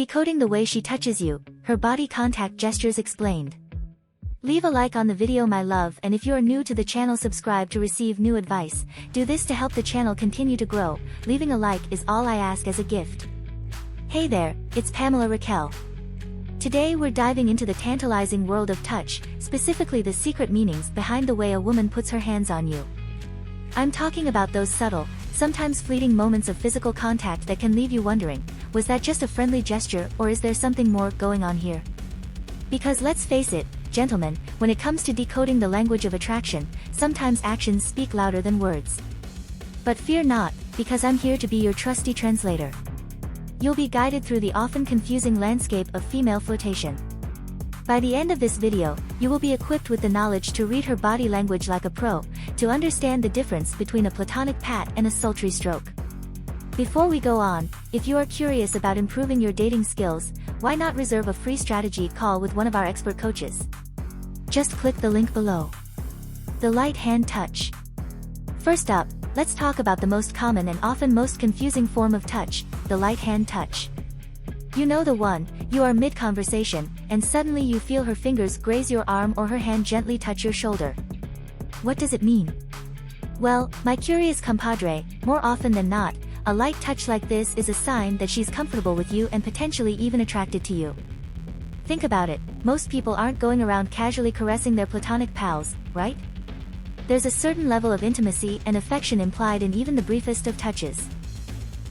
Decoding the way she touches you, her body contact gestures explained. Leave a like on the video, my love, and if you are new to the channel, subscribe to receive new advice. Do this to help the channel continue to grow. Leaving a like is all I ask as a gift. Hey there, it's Pamela Raquel. Today we're diving into the tantalizing world of touch, specifically the secret meanings behind the way a woman puts her hands on you. I'm talking about those subtle, sometimes fleeting moments of physical contact that can leave you wondering, was that just a friendly gesture, or is there something more going on here? Because let's face it, gentlemen, when it comes to decoding the language of attraction, sometimes actions speak louder than words. But fear not, because I'm here to be your trusty translator. You'll be guided through the often confusing landscape of female flirtation. By the end of this video, you will be equipped with the knowledge to read her body language like a pro, to understand the difference between a platonic pat and a sultry stroke. Before we go on, if you are curious about improving your dating skills, why not reserve a free strategy call with one of our expert coaches? Just click the link below. The light hand touch. First up, let's talk about the most common and often most confusing form of touch, the light hand touch. You know the one, you are mid-conversation, and suddenly you feel her fingers graze your arm or her hand gently touch your shoulder. What does it mean? Well, my curious compadre, more often than not, a light touch like this is a sign that she's comfortable with you and potentially even attracted to you. Think about it, most people aren't going around casually caressing their platonic pals, right? There's a certain level of intimacy and affection implied in even the briefest of touches.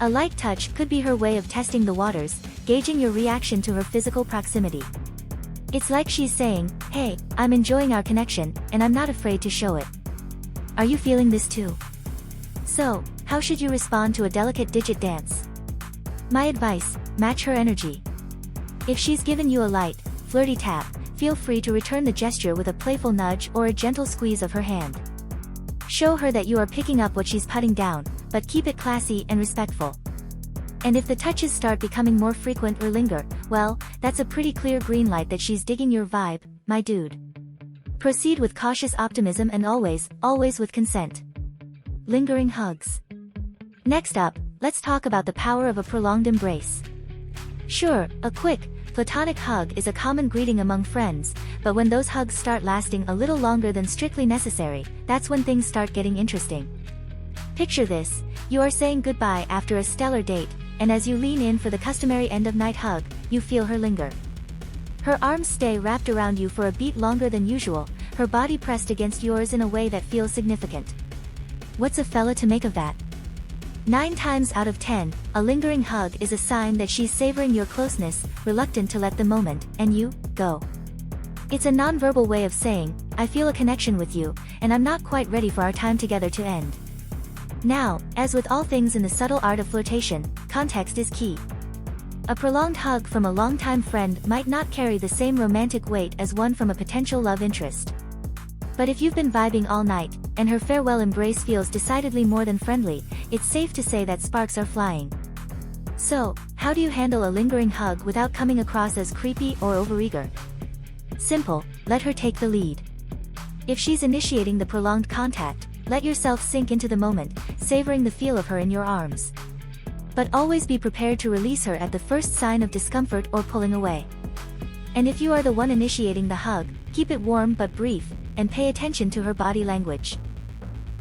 A light touch could be her way of testing the waters, gauging your reaction to her physical proximity. It's like she's saying, hey, I'm enjoying our connection, and I'm not afraid to show it. Are you feeling this too? So, how should you respond to a delicate digit dance? My advice, match her energy. If she's given you a light, flirty tap, feel free to return the gesture with a playful nudge or a gentle squeeze of her hand. Show her that you are picking up what she's putting down, but keep it classy and respectful. And if the touches start becoming more frequent or linger, well, that's a pretty clear green light that she's digging your vibe, my dude. Proceed with cautious optimism and always with consent. Lingering hugs. Next up, let's talk about the power of a prolonged embrace. Sure, a quick, platonic hug is a common greeting among friends, but when those hugs start lasting a little longer than strictly necessary, that's when things start getting interesting. Picture this, you are saying goodbye after a stellar date, and as you lean in for the customary end-of-night hug, you feel her linger. Her arms stay wrapped around you for a beat longer than usual, her body pressed against yours in a way that feels significant. What's a fella to make of that? 9 times out of 10, a lingering hug is a sign that she's savoring your closeness, reluctant to let the moment, and you, go. It's a nonverbal way of saying, I feel a connection with you, and I'm not quite ready for our time together to end. Now, as with all things in the subtle art of flirtation, context is key. A prolonged hug from a longtime friend might not carry the same romantic weight as one from a potential love interest. But if you've been vibing all night, and her farewell embrace feels decidedly more than friendly, it's safe to say that sparks are flying. So, how do you handle a lingering hug without coming across as creepy or overeager? Simple, let her take the lead. If she's initiating the prolonged contact, let yourself sink into the moment, savoring the feel of her in your arms. But always be prepared to release her at the first sign of discomfort or pulling away. And if you are the one initiating the hug, keep it warm but brief, and pay attention to her body language.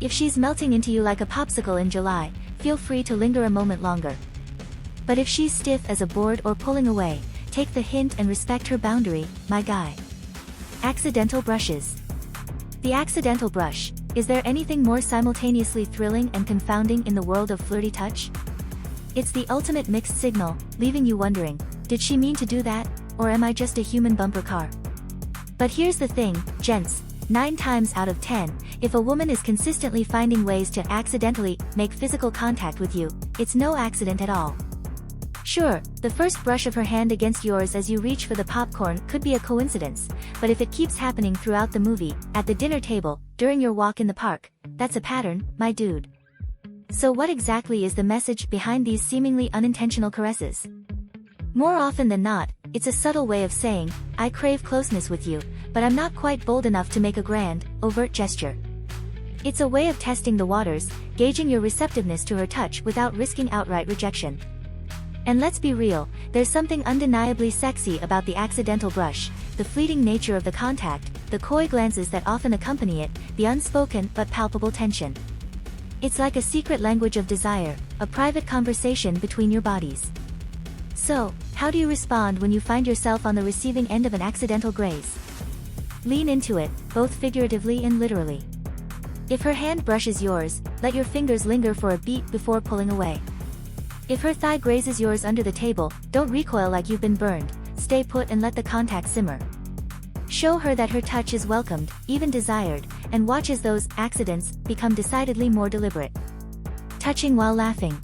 If she's melting into you like a popsicle in July, feel free to linger a moment longer. But if she's stiff as a board or pulling away, take the hint and respect her boundary, my guy. Accidental brushes. The accidental brush. Is there anything more simultaneously thrilling and confounding in the world of flirty touch? It's the ultimate mixed signal, leaving you wondering, did she mean to do that, or am I just a human bumper car? But here's the thing, gents, 9 times out of 10, if a woman is consistently finding ways to accidentally make physical contact with you, it's no accident at all. Sure, the first brush of her hand against yours as you reach for the popcorn could be a coincidence, but if it keeps happening throughout the movie, at the dinner table, during your walk in the park, that's a pattern, my dude. So what exactly is the message behind these seemingly unintentional caresses? More often than not, it's a subtle way of saying, I crave closeness with you, but I'm not quite bold enough to make a grand, overt gesture. It's a way of testing the waters, gauging your receptiveness to her touch without risking outright rejection. And let's be real, there's something undeniably sexy about the accidental brush, the fleeting nature of the contact, the coy glances that often accompany it, the unspoken but palpable tension. It's like a secret language of desire, a private conversation between your bodies. So, how do you respond when you find yourself on the receiving end of an accidental graze? Lean into it, both figuratively and literally. If her hand brushes yours, let your fingers linger for a beat before pulling away. If her thigh grazes yours under the table, don't recoil like you've been burned, stay put and let the contact simmer. Show her that her touch is welcomed, even desired, and watch as those accidents become decidedly more deliberate. Touching while laughing.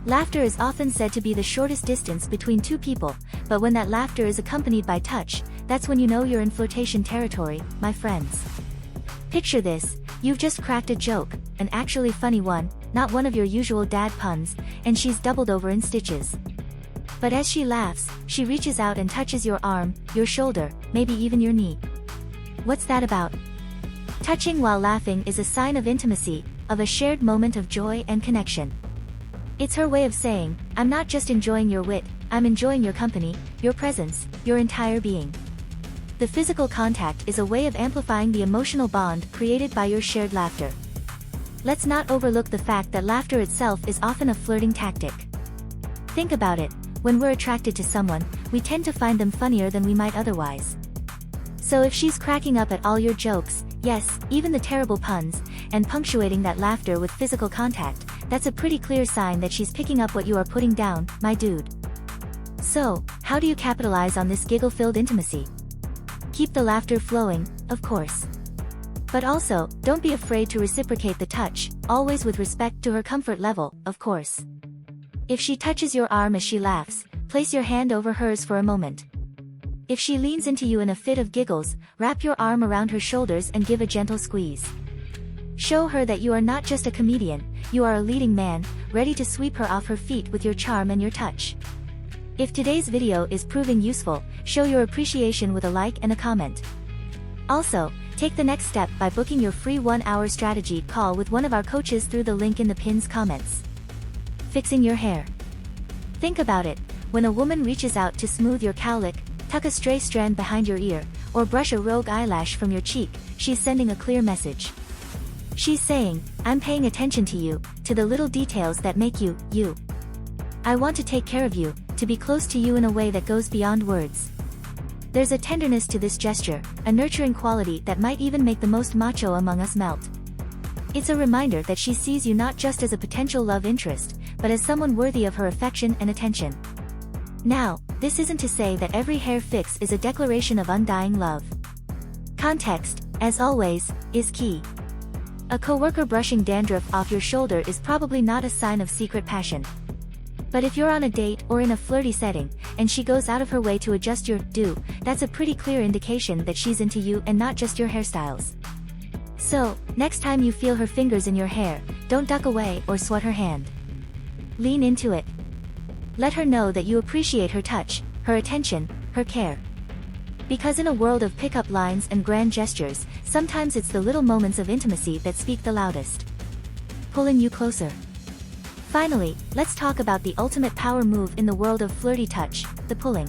Laughter is often said to be the shortest distance between two people, but when that laughter is accompanied by touch, that's when you know you're in flirtation territory, my friends. Picture this, you've just cracked a joke, an actually funny one, not one of your usual dad puns, and she's doubled over in stitches. But as she laughs, she reaches out and touches your arm, your shoulder, maybe even your knee. What's that about? Touching while laughing is a sign of intimacy, of a shared moment of joy and connection. It's her way of saying, I'm not just enjoying your wit, I'm enjoying your company, your presence, your entire being. The physical contact is a way of amplifying the emotional bond created by your shared laughter. Let's not overlook the fact that laughter itself is often a flirting tactic. Think about it, when we're attracted to someone, we tend to find them funnier than we might otherwise. So if she's cracking up at all your jokes, yes, even the terrible puns, and punctuating that laughter with physical contact, that's a pretty clear sign that she's picking up what you are putting down, my dude. So, how do you capitalize on this giggle-filled intimacy? Keep the laughter flowing, of course. But also, don't be afraid to reciprocate the touch, always with respect to her comfort level, of course. If she touches your arm as she laughs, place your hand over hers for a moment. If she leans into you in a fit of giggles, wrap your arm around her shoulders and give a gentle squeeze. Show her that you are not just a comedian, you are a leading man, ready to sweep her off her feet with your charm and your touch. If today's video is proving useful, show your appreciation with a like and a comment. Also, take the next step by booking your free 1-hour strategy call with one of our coaches through the link in the pinned comments. Fixing your hair. Think about it, when a woman reaches out to smooth your cowlick, tuck a stray strand behind your ear, or brush a rogue eyelash from your cheek, she's sending a clear message. She's saying, I'm paying attention to you, to the little details that make you, you. I want to take care of you, to be close to you in a way that goes beyond words. There's a tenderness to this gesture, a nurturing quality that might even make the most macho among us melt. It's a reminder that she sees you not just as a potential love interest, but as someone worthy of her affection and attention. Now, this isn't to say that every hair fix is a declaration of undying love. Context, as always, is key. A coworker brushing dandruff off your shoulder is probably not a sign of secret passion. But if you're on a date or in a flirty setting, and she goes out of her way to adjust your do, that's a pretty clear indication that she's into you and not just your hairstyles. So, next time you feel her fingers in your hair, don't duck away or swat her hand. Lean into it. Let her know that you appreciate her touch, her attention, her care. Because in a world of pickup lines and grand gestures, sometimes it's the little moments of intimacy that speak the loudest. Pulling you closer. Finally, let's talk about the ultimate power move in the world of flirty touch, the pulling.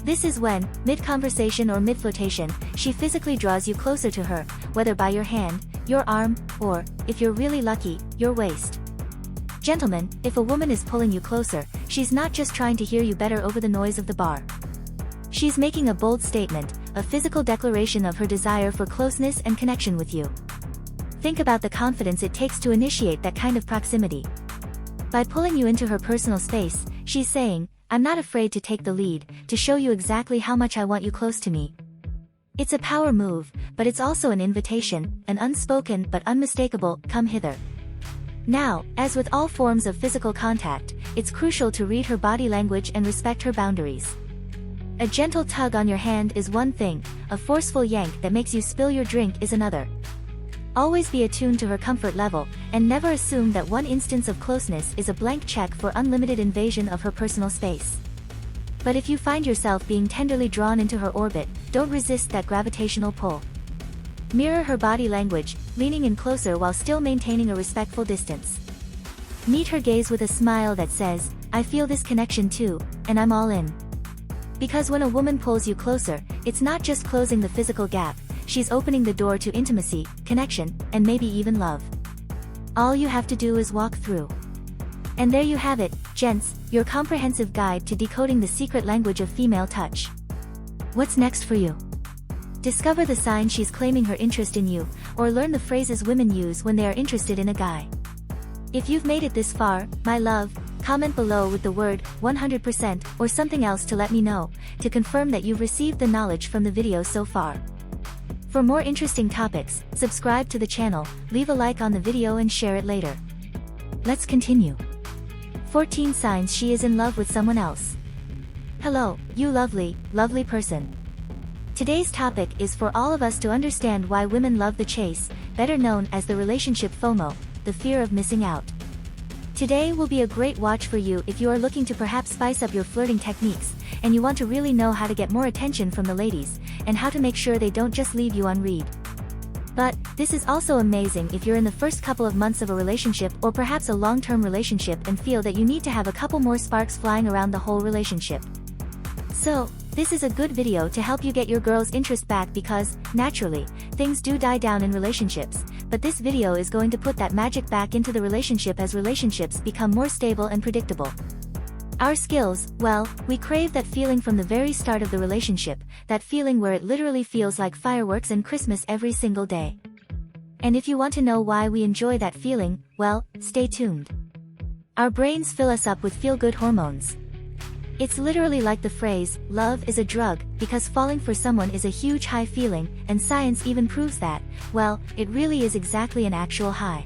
This is when, mid-conversation or mid-flirtation, she physically draws you closer to her, whether by your hand, your arm, or, if you're really lucky, your waist. Gentlemen, if a woman is pulling you closer, she's not just trying to hear you better over the noise of the bar. She's making a bold statement, a physical declaration of her desire for closeness and connection with you. Think about the confidence it takes to initiate that kind of proximity. By pulling you into her personal space, she's saying, I'm not afraid to take the lead, to show you exactly how much I want you close to me. It's a power move, but it's also an invitation, an unspoken but unmistakable, come hither. Now, as with all forms of physical contact, it's crucial to read her body language and respect her boundaries. A gentle tug on your hand is one thing, a forceful yank that makes you spill your drink is another. Always be attuned to her comfort level, and never assume that one instance of closeness is a blank check for unlimited invasion of her personal space. But if you find yourself being tenderly drawn into her orbit, don't resist that gravitational pull. Mirror her body language, leaning in closer while still maintaining a respectful distance. Meet her gaze with a smile that says, I feel this connection too, and I'm all in. Because when a woman pulls you closer, it's not just closing the physical gap, she's opening the door to intimacy, connection, and maybe even love. All you have to do is walk through. And there you have it, gents, your comprehensive guide to decoding the secret language of female touch. What's next for you? Discover the signs she's claiming her interest in you, or learn the phrases women use when they are interested in a guy. If you've made it this far, my love, comment below with the word 100% or something else to let me know, to confirm that you've received the knowledge from the video so far. For more interesting topics, subscribe to the channel, leave a like on the video and share it later. Let's continue. 14 signs she is in love with someone else. Hello, you lovely, lovely person. Today's topic is for all of us to understand why women love the chase, better known as the relationship FOMO, the fear of missing out. Today will be a great watch for you if you are looking to perhaps spice up your flirting techniques, and you want to really know how to get more attention from the ladies, and how to make sure they don't just leave you unread. But, this is also amazing if you're in the first couple of months of a relationship or perhaps a long-term relationship and feel that you need to have a couple more sparks flying around the whole relationship. So, this is a good video to help you get your girl's interest back because, naturally, things do die down in relationships, but this video is going to put that magic back into the relationship as relationships become more stable and predictable. Our skills, well, we crave that feeling from the very start of the relationship, that feeling where it literally feels like fireworks and Christmas every single day. And if you want to know why we enjoy that feeling, well, stay tuned. Our brains fill us up with feel-good hormones. It's literally like the phrase, love is a drug, because falling for someone is a huge high feeling, and science even proves that, well, it really is exactly an actual high.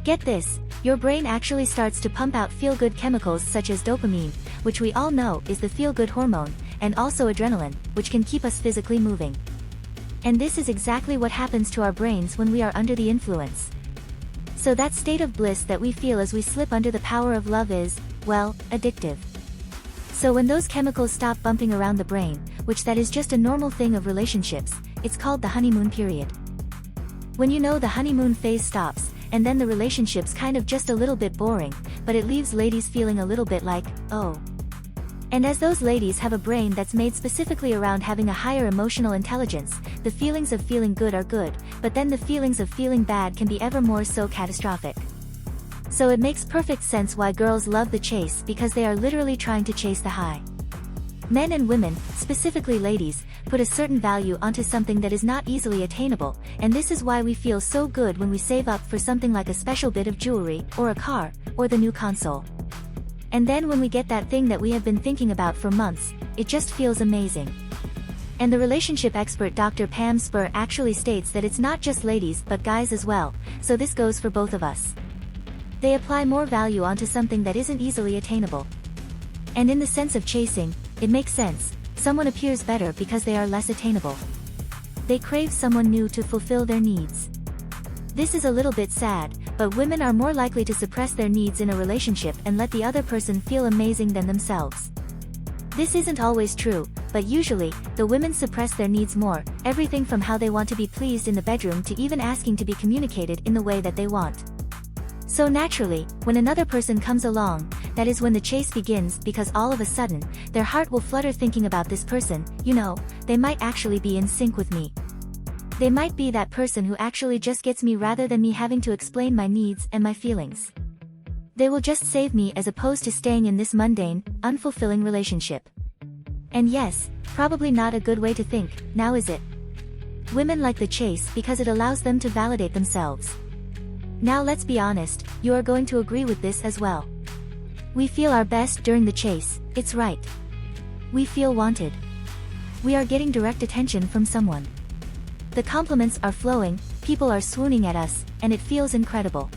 Get this, your brain actually starts to pump out feel-good chemicals such as dopamine, which we all know is the feel-good hormone, and also adrenaline, which can keep us physically moving. And this is exactly what happens to our brains when we are under the influence. So that state of bliss that we feel as we slip under the power of love is, well, addictive. So when those chemicals stop bumping around the brain, which that is just a normal thing of relationships, it's called the honeymoon period. When you know the honeymoon phase stops, and then the relationship's kind of just a little bit boring, but it leaves ladies feeling a little bit like, oh. And as those ladies have a brain that's made specifically around having a higher emotional intelligence, the feelings of feeling good are good, but then the feelings of feeling bad can be ever more so catastrophic. So it makes perfect sense why girls love the chase because they are literally trying to chase the high. Men and women, specifically ladies, put a certain value onto something that is not easily attainable, and this is why we feel so good when we save up for something like a special bit of jewelry, or a car, or the new console. And then when we get that thing that we have been thinking about for months, it just feels amazing. And the relationship expert Dr. Pam Spur actually states that it's not just ladies but guys as well, so this goes for both of us. They apply more value onto something that isn't easily attainable. And in the sense of chasing, it makes sense, someone appears better because they are less attainable. They crave someone new to fulfill their needs. This is a little bit sad, but women are more likely to suppress their needs in a relationship and let the other person feel amazing than themselves. This isn't always true, but usually, the women suppress their needs more, everything from how they want to be pleased in the bedroom to even asking to be communicated in the way that they want. So naturally, when another person comes along, that is when the chase begins because all of a sudden, their heart will flutter thinking about this person, you know, they might actually be in sync with me. They might be that person who actually just gets me rather than me having to explain my needs and my feelings. They will just save me as opposed to staying in this mundane, unfulfilling relationship. And yes, probably not a good way to think, now is it? Women like the chase because it allows them to validate themselves. Now let's be honest, you are going to agree with this as well. We feel our best during the chase, it's right. We feel wanted. We are getting direct attention from someone. The compliments are flowing, people are swooning at us, and it feels incredible.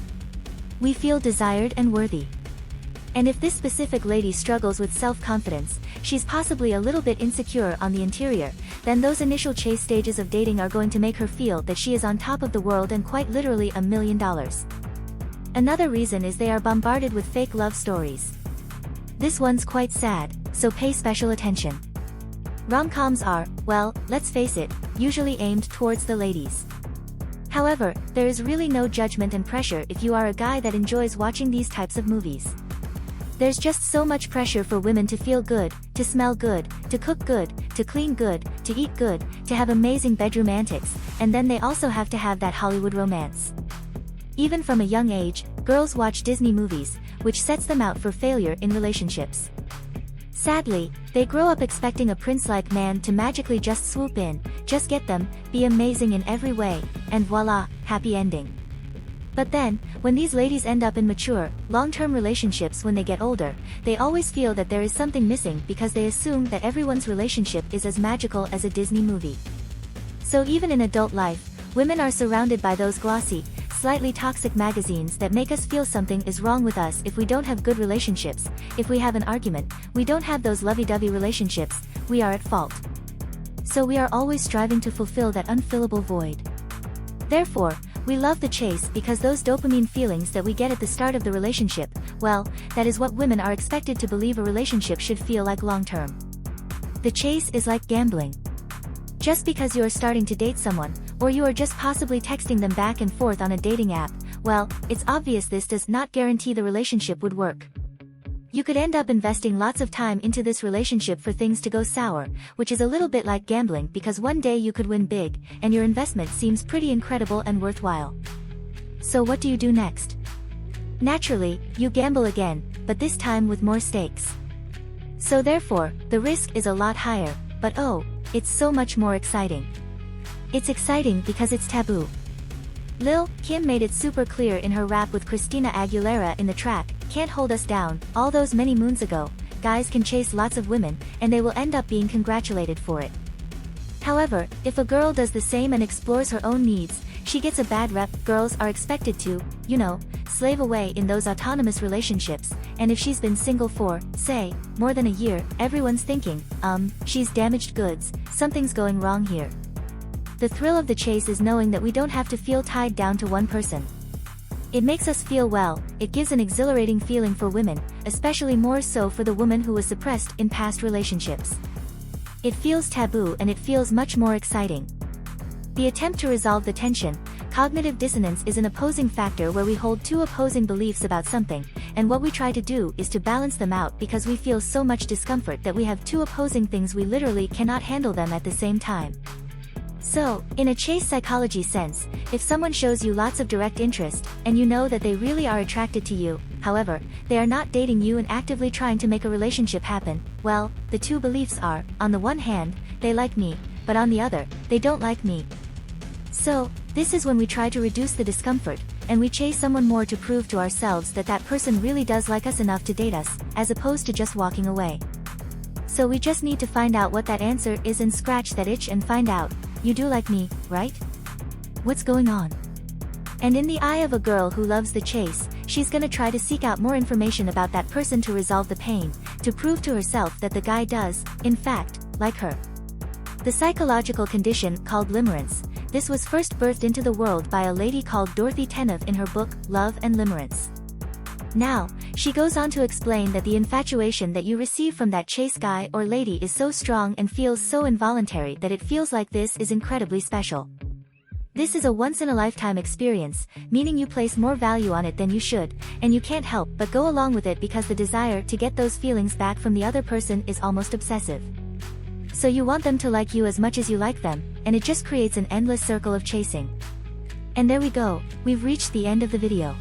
We feel desired and worthy. And if this specific lady struggles with self-confidence, she's possibly a little bit insecure on the interior, then those initial chase stages of dating are going to make her feel that she is on top of the world and quite literally $1 million. Another reason is they are bombarded with fake love stories. This one's quite sad, so pay special attention. Rom-coms are, well, let's face it, usually aimed towards the ladies. However, there is really no judgment and pressure if you are a guy that enjoys watching these types of movies. There's just so much pressure for women to feel good, to smell good, to cook good, to clean good, to eat good, to have amazing bedroom antics, and then they also have to have that Hollywood romance. Even from a young age, girls watch Disney movies, which sets them out for failure in relationships. Sadly, they grow up expecting a prince-like man to magically just swoop in, just get them, be amazing in every way, and voila, happy ending. But then, when these ladies end up in mature, long-term relationships when they get older, they always feel that there is something missing because they assume that everyone's relationship is as magical as a Disney movie. So even in adult life, women are surrounded by those glossy, slightly toxic magazines that make us feel something is wrong with us if we don't have good relationships. If we have an argument, we don't have those lovey-dovey relationships, we are at fault. So we are always striving to fulfill that unfillable void. Therefore, we love the chase because those dopamine feelings that we get at the start of the relationship, well, that is what women are expected to believe a relationship should feel like long-term. The chase is like gambling. Just because you are starting to date someone, or you are just possibly texting them back and forth on a dating app, well, it's obvious this does not guarantee the relationship would work. You could end up investing lots of time into this relationship for things to go sour, which is a little bit like gambling because one day you could win big, and your investment seems pretty incredible and worthwhile. So what do you do next? Naturally, you gamble again, but this time with more stakes. So therefore, the risk is a lot higher, but oh, it's so much more exciting. It's exciting because it's taboo. Lil' Kim made it super clear in her rap with Christina Aguilera in the track, "Can't Hold Us Down." All those many moons ago, guys can chase lots of women, and they will end up being congratulated for it. However, if a girl does the same and explores her own needs, she gets a bad rep. Girls are expected to, slave away in those autonomous relationships, and if she's been single for, say, more than a year, everyone's thinking, she's damaged goods, something's going wrong here. The thrill of the chase is knowing that we don't have to feel tied down to one person. It makes us feel well, it gives an exhilarating feeling for women, especially more so for the woman who was suppressed in past relationships. It feels taboo and it feels much more exciting. The attempt to resolve the tension, cognitive dissonance, is an opposing factor where we hold two opposing beliefs about something, and what we try to do is to balance them out because we feel so much discomfort that we have two opposing things we literally cannot handle them at the same time. So, in a chase psychology sense, if someone shows you lots of direct interest, and you know that they really are attracted to you, however, they are not dating you and actively trying to make a relationship happen, well, the two beliefs are, on the one hand, they like me, but on the other, they don't like me. So, this is when we try to reduce the discomfort, and we chase someone more to prove to ourselves that that person really does like us enough to date us, as opposed to just walking away. So we just need to find out what that answer is and scratch that itch and find out, you do like me, right? What's going on? And in the eye of a girl who loves the chase, she's gonna try to seek out more information about that person to resolve the pain, to prove to herself that the guy does, in fact, like her. The psychological condition called limerence, this was first birthed into the world by a lady called Dorothy Tennant in her book, Love and Limerence. Now, she goes on to explain that the infatuation that you receive from that chase guy or lady is so strong and feels so involuntary that it feels like this is incredibly special. This is a once-in-a-lifetime experience, meaning you place more value on it than you should, and you can't help but go along with it because the desire to get those feelings back from the other person is almost obsessive. So you want them to like you as much as you like them, and it just creates an endless circle of chasing. And there we go, we've reached the end of the video.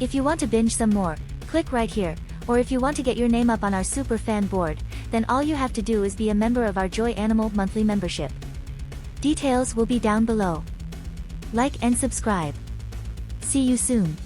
If you want to binge some more, click right here, or if you want to get your name up on our super fan board, then all you have to do is be a member of our Joy Animal monthly membership. Details will be down below. Like and subscribe. See you soon.